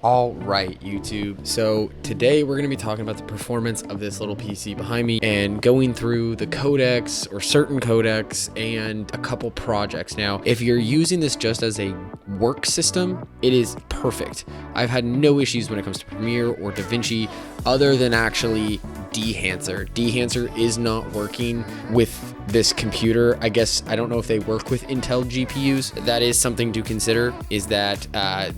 All right, YouTube. So today we're going to be talking about the performance of this little PC behind me and going through the codecs or certain codecs and a couple projects. Now, if you're using this just as a work system, it is perfect. I've had no issues when it comes to Premiere or DaVinci other than actually Dehancer. Dehancer is not working with this computer. I guess I don't know if they work with Intel GPUs. That is something to consider, is that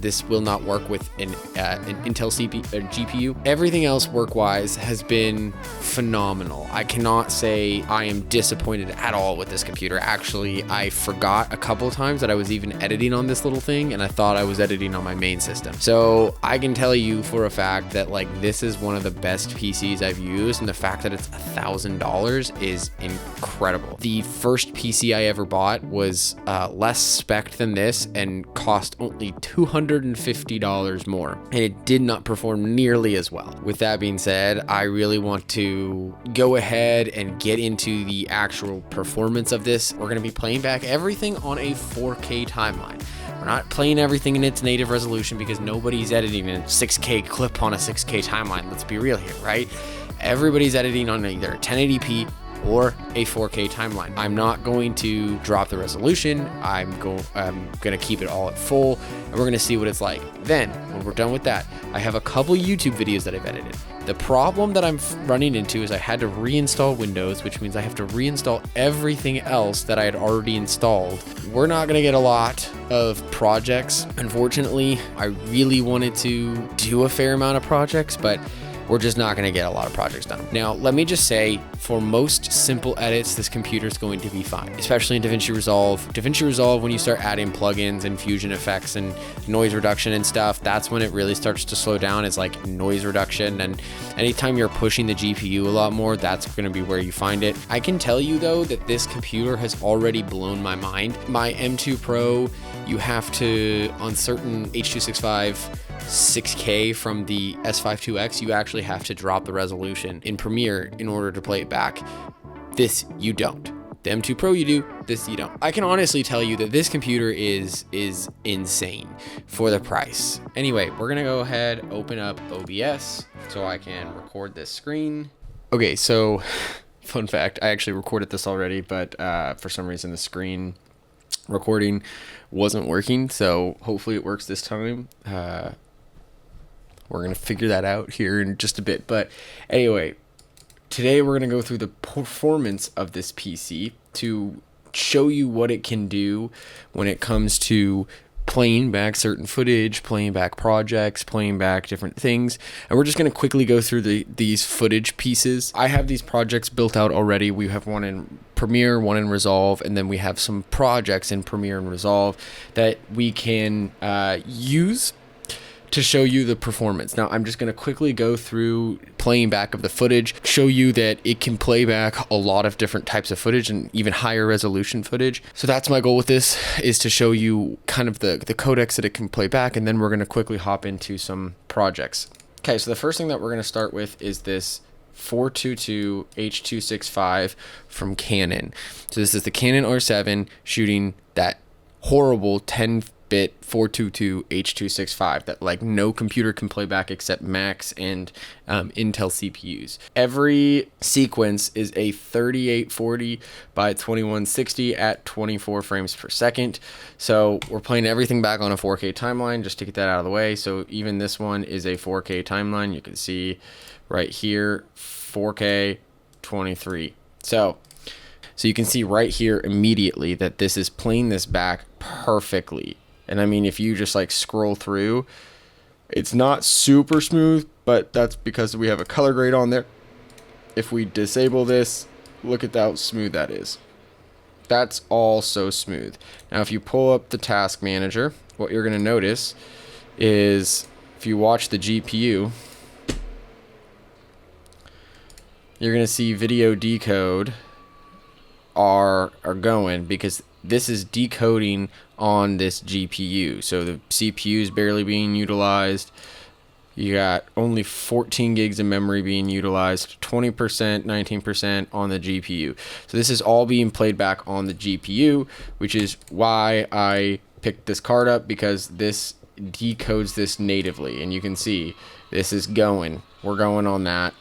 this will not work with an Intel GPU. Everything else work-wise has been phenomenal. I cannot say I am disappointed at all with this computer. Actually, I forgot a couple of times that I was even editing on this little thing, and I thought I was editing on my main system. So I can tell you for a fact that like this is one of the best PCs I've used, and the fact that it's $1,000 is incredible. The first PC I ever bought was less spec'd than this and cost only $250 more, and it did not perform nearly as well. With that being said, I really want to go ahead and get into the actual performance of this. We're going to be playing back everything on a 4K timeline. We're not playing everything in its native resolution because nobody's editing a 6K clip on a 6K timeline. Let's be real here, right? Everybody's editing on either 1080p or a 4K timeline. I'm not going to drop the resolution. I'm gonna keep it all at full, and we're gonna see what it's like. Then, when we're done with that, I have a couple YouTube videos that I've edited. The problem that I'm running into is I had to reinstall Windows, which means I have to reinstall everything else that I had already installed. We're not gonna get a lot of projects. Unfortunately, I really wanted to do a fair amount of projects, but we're just not going to get a lot of projects done. Now, let me just say, for most simple edits, this computer is going to be fine, especially in DaVinci Resolve. DaVinci Resolve, when you start adding plugins and fusion effects and noise reduction and stuff, that's when it really starts to slow down. It's like noise reduction, and anytime you're pushing the GPU a lot more, that's going to be where you find it. I can tell you though that this computer has already blown my mind. My M2 Pro, you have to, on certain H.265 6K from the S5 IIX, you actually have to drop the resolution in Premiere in order to play it back. This you don't. The M2 Pro you do, this you don't. I can honestly tell you that this computer is insane for the price. Anyway, we're gonna go ahead, open up OBS so I can record this screen. Okay, so fun fact, I actually recorded this already, but for some reason the screen recording wasn't working, so hopefully it works this time. We're going to figure that out here in just a bit. But anyway, today we're going to go through the performance of this PC to show you what it can do when it comes to playing back certain footage, playing back projects, playing back different things. And we're just going to quickly go through these footage pieces. I have these projects built out already. We have one in Premiere, one in Resolve, and then we have some projects in Premiere and Resolve that we can use to show you the performance. Now, I'm just going to quickly go through playing back of the footage, show you that it can play back a lot of different types of footage and even higher resolution footage. So that's my goal with this, is to show you kind of the codecs that it can play back, and then we're going to quickly hop into some projects. Okay, so the first thing that we're going to start with is this 422 H.265 from Canon. So this is the Canon R7 shooting that horrible 10-bit 422 H.265 that like no computer can play back except Macs and Intel CPUs. Every sequence is a 3840 by 2160 at 24 frames per second. So we're playing everything back on a 4K timeline, just to get that out of the way. So even this one is a 4K timeline. You can see right here, 4K 23. So you can see right here immediately that this is playing this back perfectly. And I mean, if you just like scroll through, it's not super smooth, but that's because we have a color grade on there. If we disable this, look at how smooth that is. That's all so smooth. Now, if you pull up the task manager, what you're going to notice is if you watch the GPU, you're going to see video decode are going, because this is decoding on this GPU. So the CPU is barely being utilized. You got only 14 gigs of memory being utilized, 20%, 19% on the GPU. So this is all being played back on the GPU, which is why I picked this card up, because this decodes this natively, and you can see this is going. We're going on that.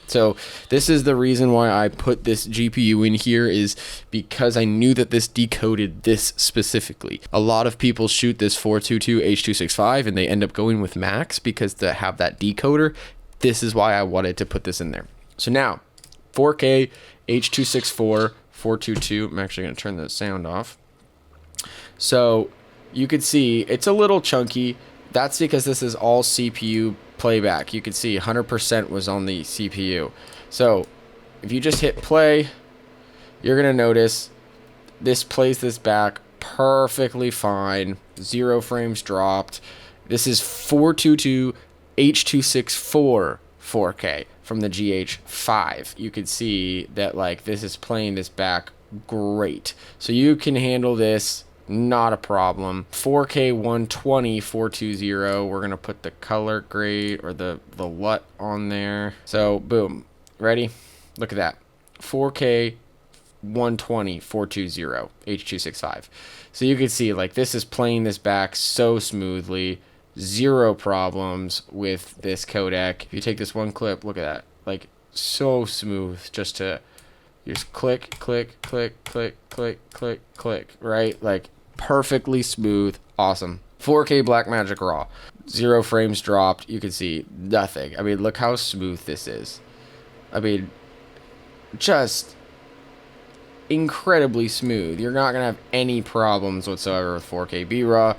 So this is the reason why I put this GPU in here, is because I knew that this decoded this specifically. A lot of people shoot this 422 H.265 and they end up going with Max because they have that decoder. This is why I wanted to put this in there. So now 4K H.264 422. I'm actually going to turn the sound off. So you could see it's a little chunky. That's because this is all CPU playback. You can see 100% was on the CPU. So if you just hit play, you're going to notice this plays this back perfectly fine. 0 frames dropped. This is 422 H.264 4K from the GH5. You can see that like this is playing this back great. So you can handle this, not a problem. 4K 120 420. We're gonna put the color grade or the LUT on there. So boom, ready? Look at that. 4K 120 420 H.265. So you can see like this is playing this back so smoothly. 0 problems with this codec. If you take this one clip, look at that. Like so smooth, just click, click, click, click, click, click, click, right? Like perfectly smooth, awesome. 4K Blackmagic RAW, 0 frames dropped. You can see nothing. I mean, look how smooth this is. I mean, just incredibly smooth. You're not gonna have any problems whatsoever with 4K BRAW.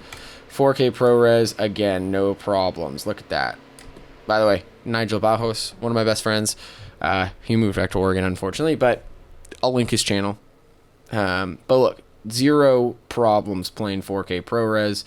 4K ProRes, again, no problems. Look at that. By the way, Nigel Bajos, one of my best friends. He moved back to Oregon, unfortunately, but I'll link his channel. But look, 0 problems playing 4K ProRes.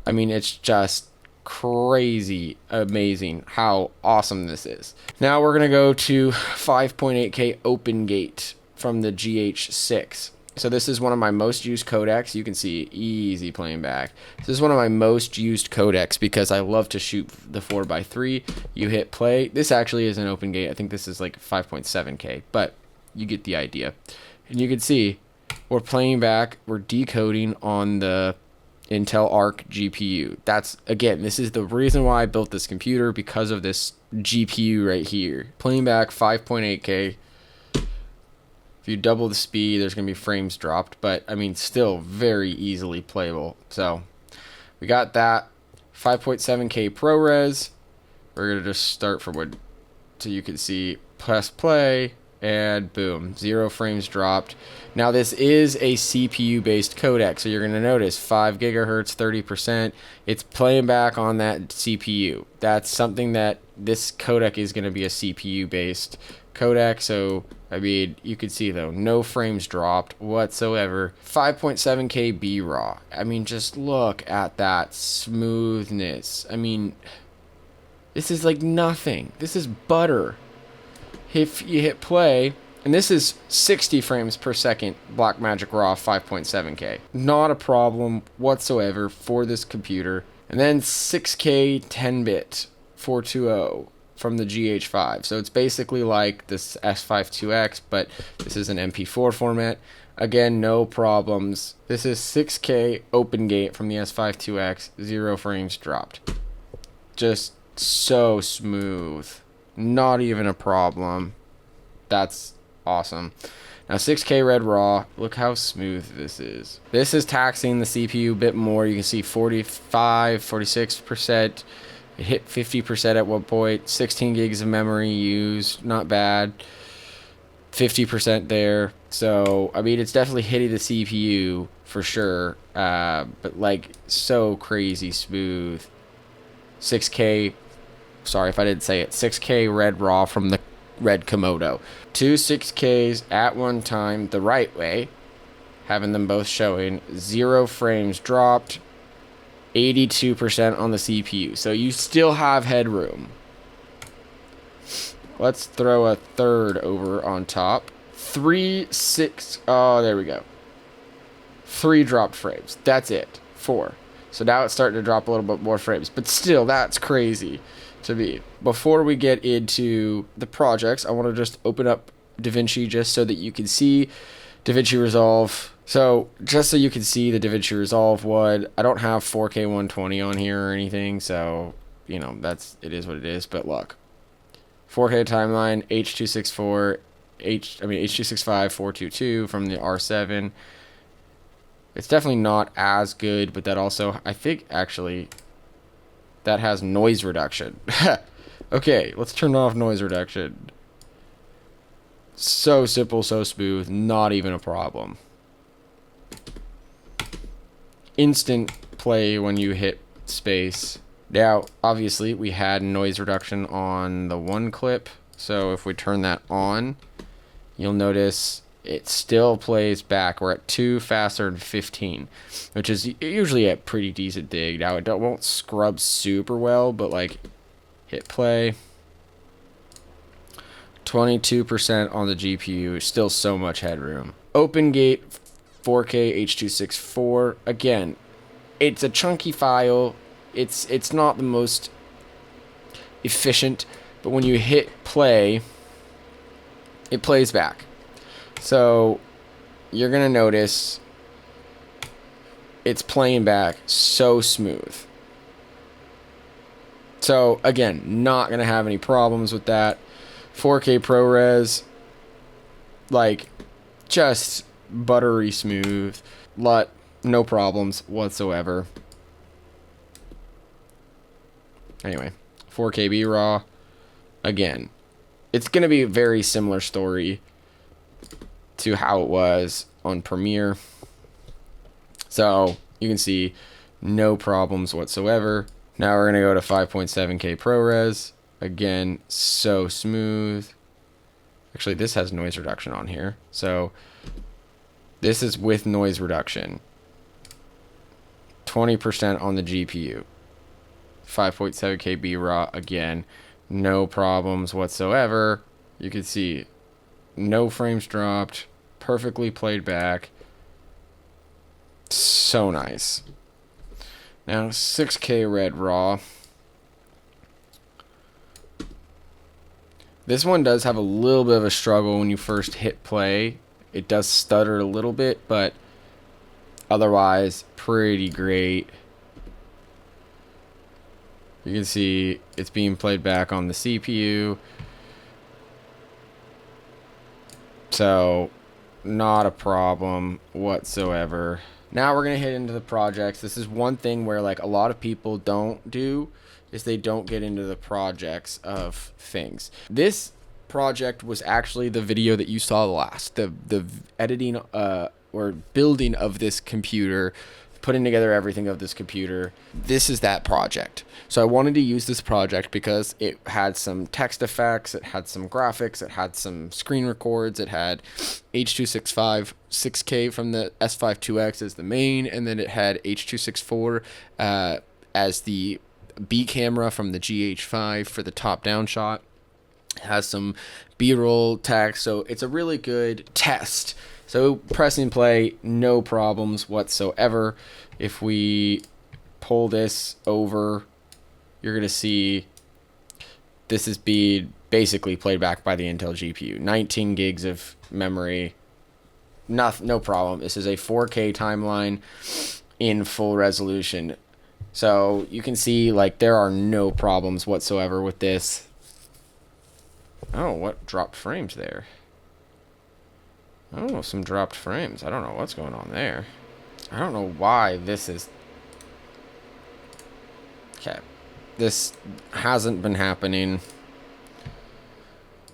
I mean, it's just crazy amazing how awesome this is. Now we're going to go to 5.8K Open Gate from the GH6. So this is one of my most used codecs. You can see easy playing back. This is one of my most used codecs because I love to shoot the 4x3. You hit play. This actually is an open gate. I think this is like 5.7K, but you get the idea. And you can see we're playing back. We're decoding on the Intel Arc GPU. That's, again, this is the reason why I built this computer, because of this GPU right here. Playing back 5.8K. If you double the speed, there's going to be frames dropped, but I mean, still very easily playable. So we got that. 5.7K ProRes. We're going to just start from what, so you can see, press play, and boom, 0 frames dropped. Now this is a CPU based codec, so you're going to notice 5 gigahertz, 30%. It's playing back on that CPU. That's something that this codec is going to be a CPU based codec. So I mean, you can see though, no frames dropped whatsoever. 5.7K BRAW. I mean, just look at that smoothness. I mean, this is like nothing. This is butter. If you hit play, and this is 60 frames per second Blackmagic RAW 5.7K. Not a problem whatsoever for this computer. And then 6K 10-bit 420 from the GH5. So it's basically like this S52X, but this is an MP4 format. Again, no problems. This is 6K Open Gate from the S52X, 0 frames dropped. Just so smooth. Not even a problem. That's awesome. Now 6K Red Raw, look how smooth this is. This is taxing the CPU a bit more. You can see 45, 46%. It hit 50% at one point. 16 gigs of memory used, not bad. 50% there. So, I mean, it's definitely hitting the CPU for sure. But like, so crazy smooth. 6K, sorry if I didn't say it, 6K Red Raw from the Red Komodo. 2 6Ks at one time the right way, having them both showing. 0 frames dropped, 82% on the CPU. So you still have headroom. Let's throw a third over on top. 3, 6, oh, there we go. 3 dropped frames. That's it. 4. So now it's starting to drop a little bit more frames. But still, that's crazy to me. Before we get into the projects, I want to just open up DaVinci just so that you can see DaVinci Resolve So just so you can see the DaVinci Resolve would, I don't have 4K 120 on here or anything, so you know it is what it is. But look, 4K timeline, H.264, H.265 422 from the R7. It's definitely not as good, but that also, I think actually that has noise reduction. Okay, let's turn off noise reduction. So simple, so smooth, not even a problem. Instant play when you hit space. Now, obviously, we had noise reduction on the one clip, so if we turn that on, you'll notice it still plays back. We're at 2 faster than 15, which is usually a pretty decent dig. Now, it won't scrub super well, but like, hit play. 22% on the GPU, still so much headroom. Open gate 4K H.264. Again, it's a chunky file. It's not the most efficient, but when you hit play, it plays back. So you're gonna notice it's playing back so smooth. So again, not gonna have any problems with that. 4K ProRes, like, just buttery smooth. LUT, no problems whatsoever. Anyway, 4K B-RAW, again, it's going to be a very similar story to how it was on Premiere. So, you can see no problems whatsoever. Now we're going to go to 5.7K ProRes. Again, so smooth. Actually, this has noise reduction on here. So, this is with noise reduction. 20% on the GPU. 5.7K B-RAW, again, no problems whatsoever. You can see no frames dropped, perfectly played back. So nice. Now, 6K Red Raw. This one does have a little bit of a struggle when you first hit play. It does stutter a little bit, but otherwise, pretty great. You can see it's being played back on the CPU. So, not a problem whatsoever. Now we're going to hit into the projects. This is one thing where like a lot of people don't do, is they don't get into the projects of things. This project was actually the video that you saw last. The editing or building of this computer, putting together everything of this computer. This is that project. So I wanted to use this project because it had some text effects, it had some graphics, it had some screen records, it had H.265 6K from the S5 2X as the main, and then it had H.264 as the B camera from the GH5 for the top-down shot. It has some B-roll text, so it's a really good test. So pressing play, no problems whatsoever. If we pull this over, you're going to see this is being basically played back by the Intel GPU. 19 gigs of memory, no problem. This is a 4K timeline in full resolution. So you can see like there are no problems whatsoever with this. Oh, what dropped frames there? Oh, some dropped frames. I don't know what's going on there. I don't know why this is... Okay. This hasn't been happening.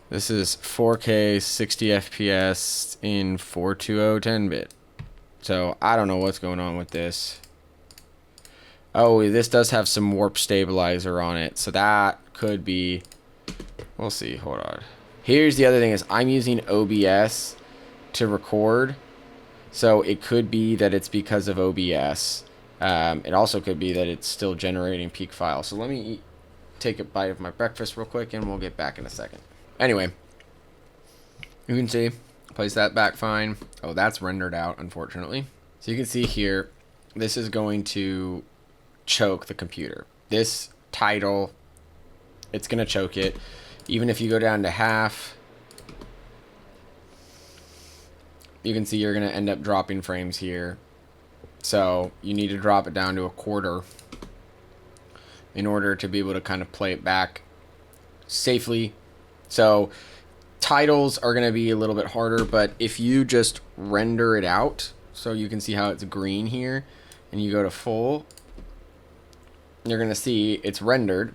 This is 4K 60 FPS in 420 10-bit. So, I don't know what's going on with this. Oh, this does have some warp stabilizer on it. So, that could be... We'll see. Hold on. Here's the other thing is I'm using OBS to record. So, it could be that it's because of OBS. It also could be that it's still generating peak files. So let me take a bite of my breakfast real quick and we'll get back in a second. Anyway, you can see, place that back fine. Oh, that's rendered out, unfortunately. So you can see here, this is going to choke the computer. This title, it's going to choke it. Even if you go down to half, you can see you're going to end up dropping frames here. So you need to drop it down to 1/4 in order to be able to kind of play it back safely. So titles are going to be a little bit harder, but if you just render it out, so you can see how it's green here, and you go to full, you're going to see it's rendered.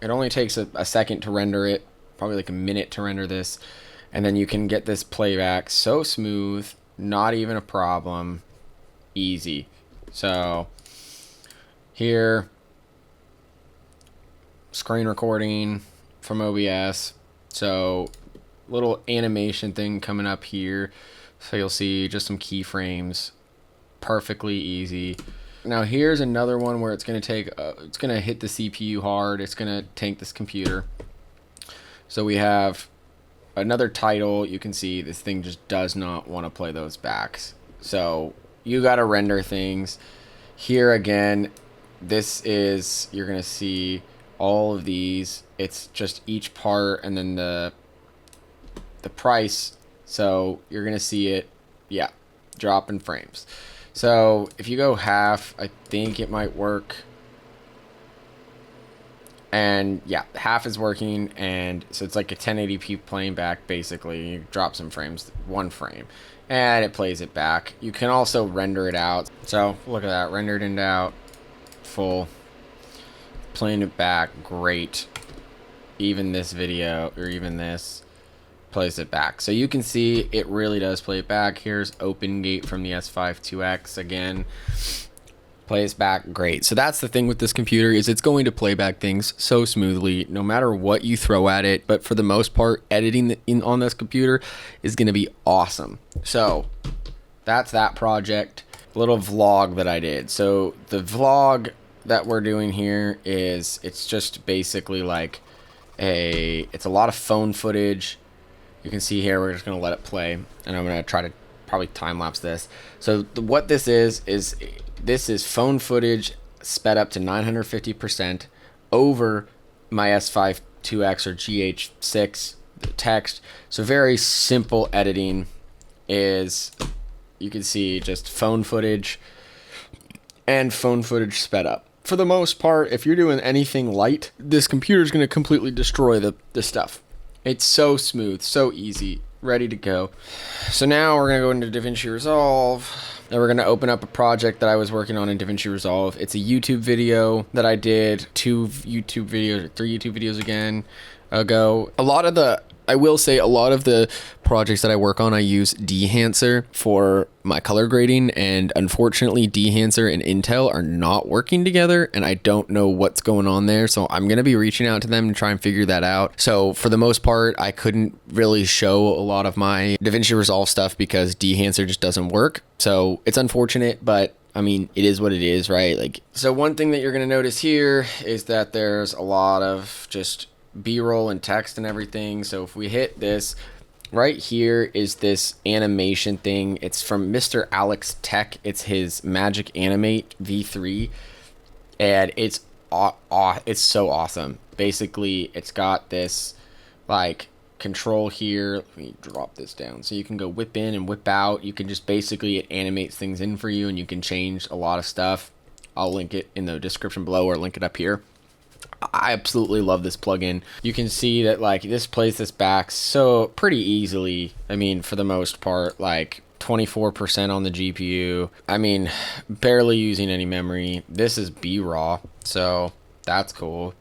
It only takes a second to render it, probably like a minute to render this, and then you can get this playback so smooth, not even a problem, easy. So here, screen recording from OBS, so little animation thing coming up here, so you'll see just some keyframes, perfectly easy. Now here's another one where it's going to take it's going to hit the CPU hard, it's going to tank this computer. So we have another title. You can see this thing just does not want to play those backs, so you got to render things here. Again, this is, you're going to see all of these, it's just each part and then the price, so you're gonna see it, yeah, drop in frames. So if you go half, I think it might work, and yeah, half is working, and so it's like a 1080p playing back. Basically, you drop some frames, 1 frame, and it plays it back. You can also render it out, so look at that, rendered and out, full, playing it back, great. Even this video, or even this, plays it back. So you can see it really does play it back. Here's open gate from the S5 2X again, plays back great. So that's the thing with this computer, is it's going to play back things so smoothly no matter what you throw at it. But for the most part, editing on this computer is going to be awesome. So that's that project, little vlog that I did. So the vlog that we're doing here is, it's just basically like it's a lot of phone footage. You can see here, we're just going to let it play, and I'm going to try to probably time lapse this. So what this is this is phone footage sped up to 950% over my S5 2X or GH6 text. So very simple editing is, you can see just phone footage and phone footage sped up. For the most part, if you're doing anything light, this computer is going to completely destroy the stuff. It's so smooth, so easy, ready to go. So now we're going to go into DaVinci Resolve, and we're going to open up a project that I was working on in DaVinci Resolve. It's a YouTube video that I did, 2 YouTube videos, or 3 YouTube videos ago. I will say a lot of the projects that I work on, I use Dehancer for my color grading, and unfortunately Dehancer and Intel are not working together, and I don't know what's going on there. So I'm going to be reaching out to them to try and figure that out. So for the most part, I couldn't really show a lot of my DaVinci Resolve stuff because Dehancer just doesn't work. So it's unfortunate, but I mean, it is what it is, right? Like, so one thing that you're going to notice here is that there's a lot of just B-roll and text and everything. So if we hit this right here, is this animation thing. It's from Mr. Alex Tech. It's his Magic Animate V3, and it's so awesome. Basically, it's got this like control here. Let me drop this down so you can go whip in and whip out. You can just basically, it animates things in for you, and you can change a lot of stuff. I'll link it in the description below, or link it up here. I absolutely love this plugin. You can see that like this plays this back so pretty easily. I mean, for the most part, like 24% on the GPU. I mean, barely using any memory. This is B-raw, so that's cool.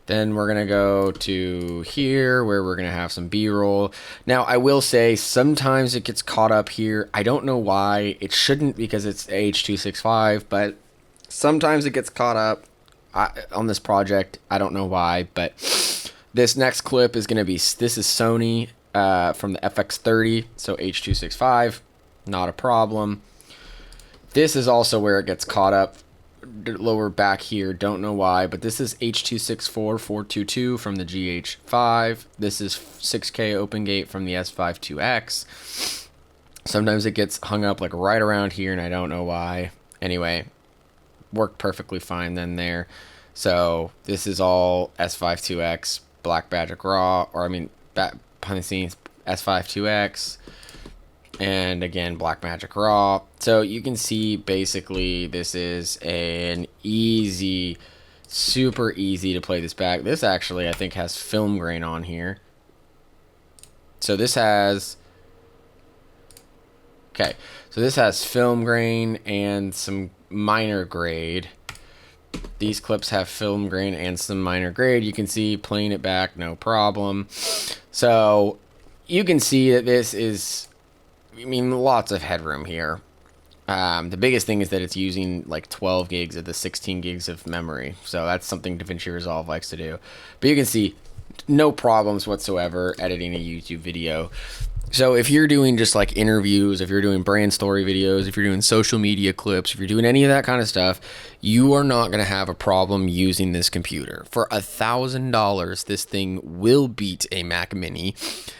Then we're gonna go to here where we're gonna have some B-roll. Now I will say sometimes it gets caught up here. I don't know why. It shouldn't, because it's H.265, but sometimes it gets caught up on this project. I don't know why, but this next clip is going to be, this is Sony from the FX30, so H.265, not a problem. This is also where it gets caught up lower back here, don't know why, but this is H.264.422 from the GH5. This is 6K open gate from the S5 2X. Sometimes it gets hung up like right around here, and I don't know why. Anyway, worked perfectly fine then there. So this is all S5 2X, Black Magic Raw, or I mean, behind the scenes, S5 2X. And again, Blackmagic Raw. So you can see basically this is an easy, super easy to play this back. This actually, I think, has film grain on here. So this has, okay, so this has film grain and some minor grade. These clips have film grain and some minor grade. You can see playing it back, no problem. So you can see that this is, I mean, lots of headroom here. The biggest thing is that it's using like 12 gigs of the 16 gigs of memory. So that's something DaVinci Resolve likes to do. But you can see no problems whatsoever editing a YouTube video. So if you're doing just like interviews, if you're doing brand story videos, if you're doing social media clips, if you're doing any of that kind of stuff, you are not going to have a problem using this computer. For $1,000, this thing will beat a Mac Mini.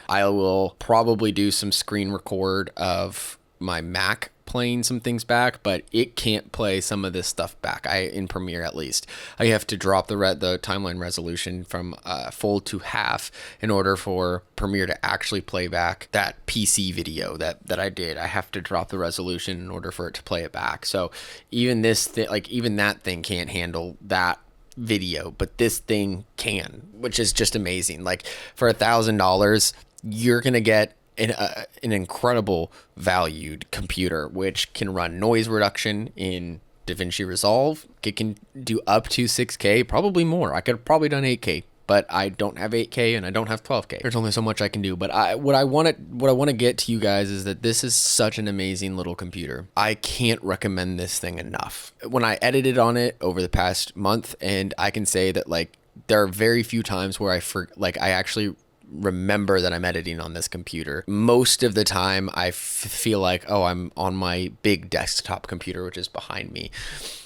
I will probably do some screen record of my Mac playing some things back, but it can't play some of this stuff back. In Premiere, at least, I have to drop the timeline resolution from full to half in order for Premiere to actually play back that PC video that I did. I have to drop the resolution in order for it to play it back. So even even that thing can't handle that video, but this thing can, which is just amazing. Like for $1,000, you're gonna get an incredible valued computer, which can run noise reduction in DaVinci Resolve. It can do up to 6K, probably more. I could have probably done 8K, but I don't have 8K and I don't have 12K. There's only so much I can do. But what I want to get to you guys is that this is such an amazing little computer. I can't recommend this thing enough. When I edited on it over the past month, and I can say that like there are very few times where I actually remember that I'm editing on this computer. Most of the time I feel like, oh, I'm on my big desktop computer, which is behind me.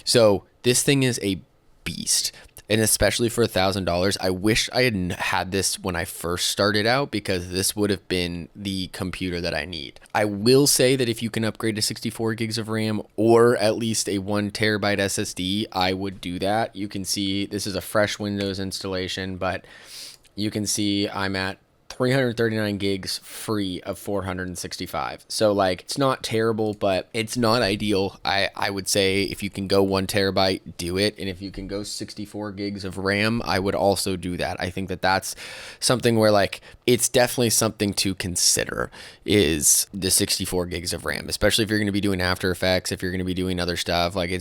So this thing is a beast. And especially for $1,000, I wish I had this when I first started out, because this would have been the computer that I need. I will say that if you can upgrade to 64 gigs of RAM or at least a 1 terabyte SSD, I would do that. You can see this is a fresh Windows installation, but you can see I'm at 339 gigs free of 465. So like, it's not terrible, but it's not ideal. I would say if you can go 1 terabyte, do it. And if you can go 64 gigs of RAM, I would also do that. I think that that's something where like, it's definitely something to consider, is the 64 gigs of RAM, especially if you're going to be doing After Effects, if you're going to be doing other stuff. Like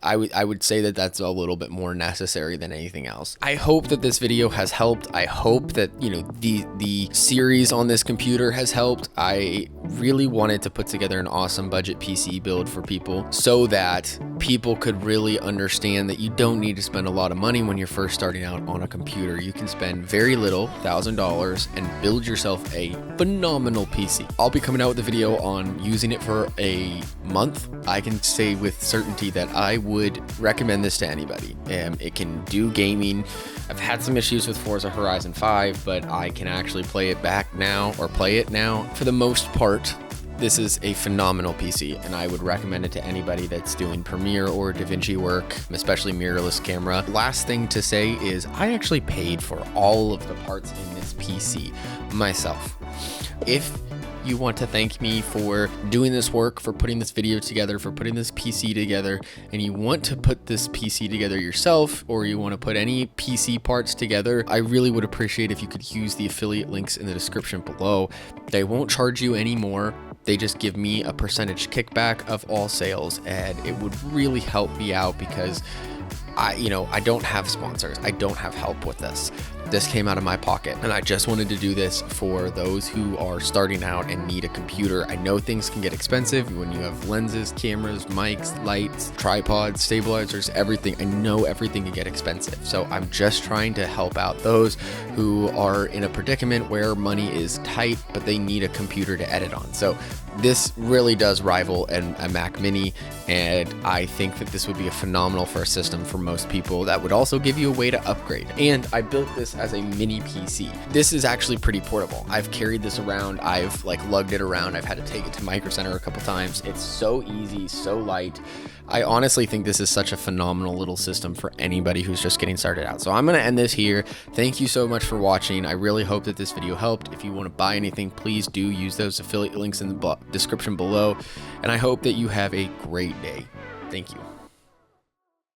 I would say that that's a little bit more necessary than anything else. I hope that this video has helped. I hope that, you know, the series on this computer has helped. I really wanted to put together an awesome budget PC build for people so that people could really understand that you don't need to spend a lot of money when you're first starting out on a computer. You can spend very little, $1,000, and build yourself a phenomenal PC. I'll be coming out with a video on using it for a month. I can say with certainty that I would recommend this to anybody. It can do gaming. I've had some issues with Forza Horizon 5, but I can actually play it back now, or play it now. For the most part, this is a phenomenal PC, and I would recommend it to anybody that's doing Premiere or DaVinci work, especially mirrorless camera. Last thing to say is I actually paid for all of the parts in this PC myself. If you want to thank me for doing this work, for putting this video together, for putting this PC together, and you want to put this PC together yourself, or you want to put any PC parts together, I really would appreciate if you could use the affiliate links in the description below. They won't charge you any more. They just give me a percentage kickback of all sales, and it would really help me out because I don't have sponsors. I don't have help with this. This came out of my pocket, and I just wanted to do this for those who are starting out and need a computer. I know things can get expensive when you have lenses, cameras, mics, lights, tripods, stabilizers, everything. I know everything can get expensive. So I'm just trying to help out those who are in a predicament where money is tight, but they need a computer to edit on. So this really does rival a Mac Mini, and I think that this would be a phenomenal first system for most people. That would also give you a way to upgrade. And I built this as a mini PC. This is actually pretty portable. I've carried this around. I've lugged it around. I've had to take it to Micro Center a couple times. It's so easy, so light. I honestly think this is such a phenomenal little system for anybody who's just getting started out. So I'm going to end this here. Thank you so much for watching. I really hope that this video helped. If you want to buy anything, please do use those affiliate links in the description below. And I hope that you have a great day. Thank you.